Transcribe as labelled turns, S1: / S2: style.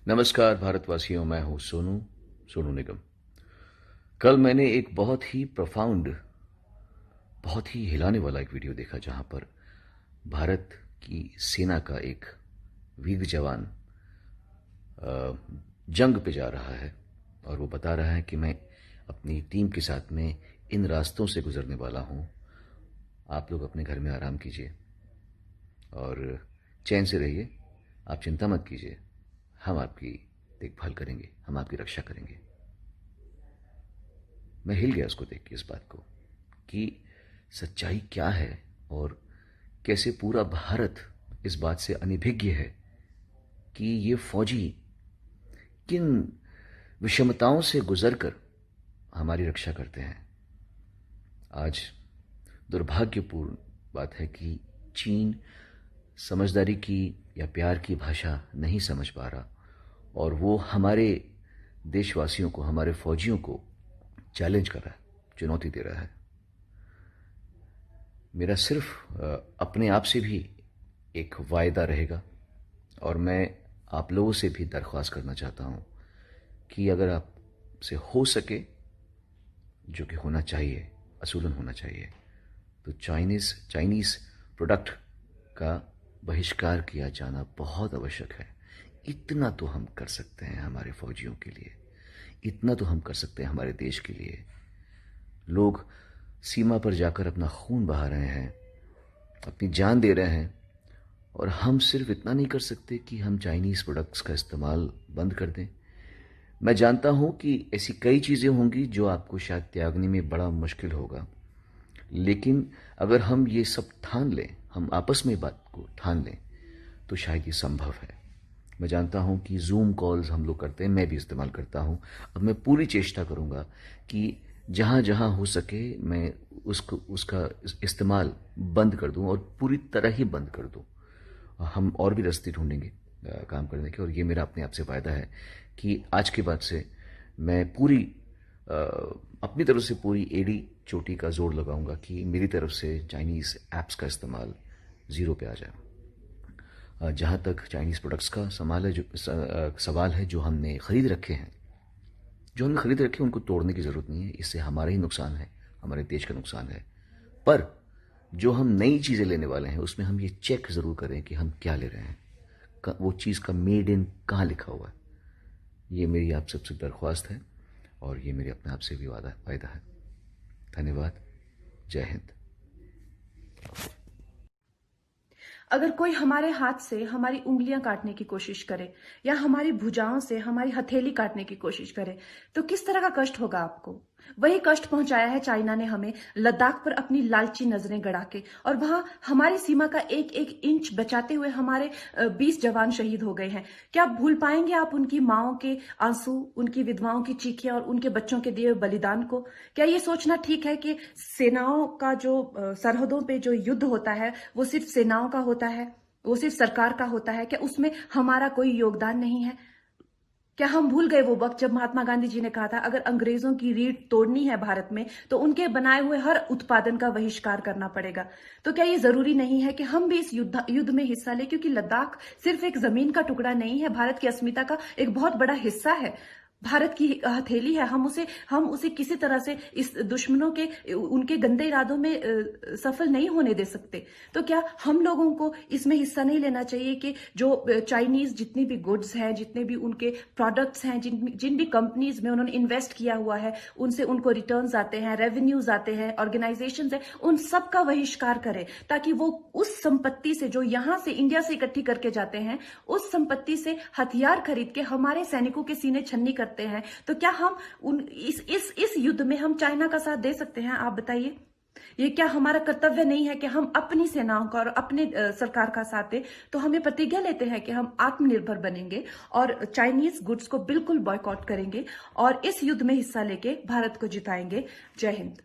S1: नमस्कार भारतवासियों, मैं हूं सोनू सोनू निगम। कल मैंने एक बहुत ही प्रोफाउंड, बहुत ही हिलाने वाला एक वीडियो देखा जहां पर भारत की सेना का एक वीर जवान जंग पे जा रहा है और वो बता रहा है कि मैं अपनी टीम के साथ में इन रास्तों से गुजरने वाला हूं। आप लोग अपने घर में आराम कीजिए और चैन से रहिए। आप चिंता मत कीजिए, हम आपकी देखभाल करेंगे, हम आपकी रक्षा करेंगे। मैं हिल गया उसको देख के, इस बात को कि सच्चाई क्या है और कैसे पूरा भारत इस बात से अनभिज्ञ है कि ये फौजी किन विषमताओं से गुजरकर हमारी रक्षा करते हैं। आज दुर्भाग्यपूर्ण बात है कि चीन समझदारी की या प्यार की भाषा नहीं समझ पा रहा और वो हमारे देशवासियों को, हमारे फौजियों को चैलेंज कर रहा है, चुनौती दे रहा है। मेरा सिर्फ अपने आप से भी एक वायदा रहेगा और मैं आप लोगों से भी दरख्वास्त करना चाहता हूं कि अगर आपसे हो सके, जो कि होना चाहिए, असूलन होना चाहिए, तो चाइनीज़ प्रोडक्ट का बहिष्कार किया जाना बहुत आवश्यक है। इतना तो हम कर सकते हैं हमारे फौजियों के लिए, इतना तो हम कर सकते हैं हमारे देश के लिए। लोग सीमा पर जाकर अपना खून बहा रहे हैं, अपनी जान दे रहे हैं और हम सिर्फ इतना नहीं कर सकते कि हम चाइनीज़ प्रोडक्ट्स का इस्तेमाल बंद कर दें। मैं जानता हूं कि ऐसी कई चीज़ें होंगी जो आपको शायद त्यागने में बड़ा मुश्किल होगा, लेकिन अगर हम ये सब ठान लें, हम आपस में बात को ठान लें, तो शायद ये संभव है। मैं जानता हूं कि जूम कॉल्स हम लोग करते हैं, मैं भी इस्तेमाल करता हूं। अब मैं पूरी चेष्टा करूंगा कि जहां जहां हो सके मैं उसका इस्तेमाल बंद कर दूं और पूरी तरह ही बंद कर दूं। हम और भी रास्ते ढूंढेंगे काम करने के, और ये मेरा अपने आप से वायदा है कि आज के बाद से मैं अपनी तरफ से पूरी एड़ी चोटी का जोर लगाऊंगा कि मेरी तरफ से चाइनीज़ ऐप्स का इस्तेमाल ज़ीरो पे आ जाए। जहाँ तक चाइनीज़ प्रोडक्ट्स का सवाल है, जो हमने ख़रीद रखे हैं, उनको तोड़ने की ज़रूरत नहीं है। इससे हमारा ही नुकसान है, हमारे देश का नुकसान है। पर जो हम नई चीज़ें लेने वाले हैं उसमें हम ये चेक ज़रूर करें कि हम क्या ले रहे हैं, वो चीज़ का मेड इन कहाँ लिखा हुआ है। ये मेरी आप सबसे दरख्वास्त है और ये मेरे अपने आप से भी वायदा है। धन्यवाद। जय हिंद।
S2: अगर कोई हमारे हाथ से हमारी उंगलियां काटने की कोशिश करे या हमारी भुजाओं से हमारी हथेली काटने की कोशिश करे तो किस तरह का कष्ट होगा आपको। वही कष्ट पहुंचाया है चाइना ने हमें लद्दाख पर अपनी लालची नजरें गड़ा के, और वहां हमारी सीमा का एक एक इंच बचाते हुए हमारे 20 जवान शहीद हो गए हैं। क्या भूल पाएंगे आप उनकी माओं के आंसू, उनकी विधवाओं की चीखें और उनके बच्चों के दिए बलिदान को। क्या ये सोचना ठीक है कि सेनाओं का जो सरहदों पे जो युद्ध होता है वो सिर्फ सेनाओं का होता है, वो सिर्फ सरकार का होता है? क्या उसमें हमारा कोई योगदान नहीं है? क्या हम भूल गए वो वक्त जब महात्मा गांधी जी ने कहा था अगर अंग्रेजों की रीढ़ तोड़नी है भारत में तो उनके बनाए हुए हर उत्पादन का बहिष्कार करना पड़ेगा। तो क्या ये जरूरी नहीं है कि हम भी इस युद्ध में हिस्सा लें, क्योंकि लद्दाख सिर्फ एक जमीन का टुकड़ा नहीं है, भारत की अस्मिता का एक बहुत बड़ा हिस्सा है, भारत की हथेली है। हम उसे किसी तरह से इस दुश्मनों के उनके गंदे इरादों में सफल नहीं होने दे सकते। तो क्या हम लोगों को इसमें हिस्सा नहीं लेना चाहिए कि जो चाइनीज जितनी भी गुड्स हैं, जितने भी उनके प्रोडक्ट्स हैं, जिन भी कंपनीज में उन्होंने इन्वेस्ट किया हुआ है, उनसे उनको रिटर्न्स आते हैं, रेवेन्यूज आते हैं, ऑर्गेनाइजेशंस है, उन सब का बहिष्कार करें, ताकि वो उस संपत्ति से जो यहां से इंडिया से इकट्ठी करके जाते हैं, उस संपत्ति से हथियार खरीद के हमारे सैनिकों के सीने छन्नी करते हैं। तो क्या हम इस युद्ध में हम चाइना का साथ दे सकते हैं? आप बताइए। ये क्या हमारा कर्तव्य नहीं है कि हम अपनी सेनाओं का और अपने सरकार का साथ दें? तो हमें प्रतिज्ञा लेते हैं कि हम आत्मनिर्भर बनेंगे और चाइनीज गुड्स को बिल्कुल बॉयकॉट करेंगे और इस युद्ध में हिस्सा लेके भारत को जिताएंगे। जय हिंद।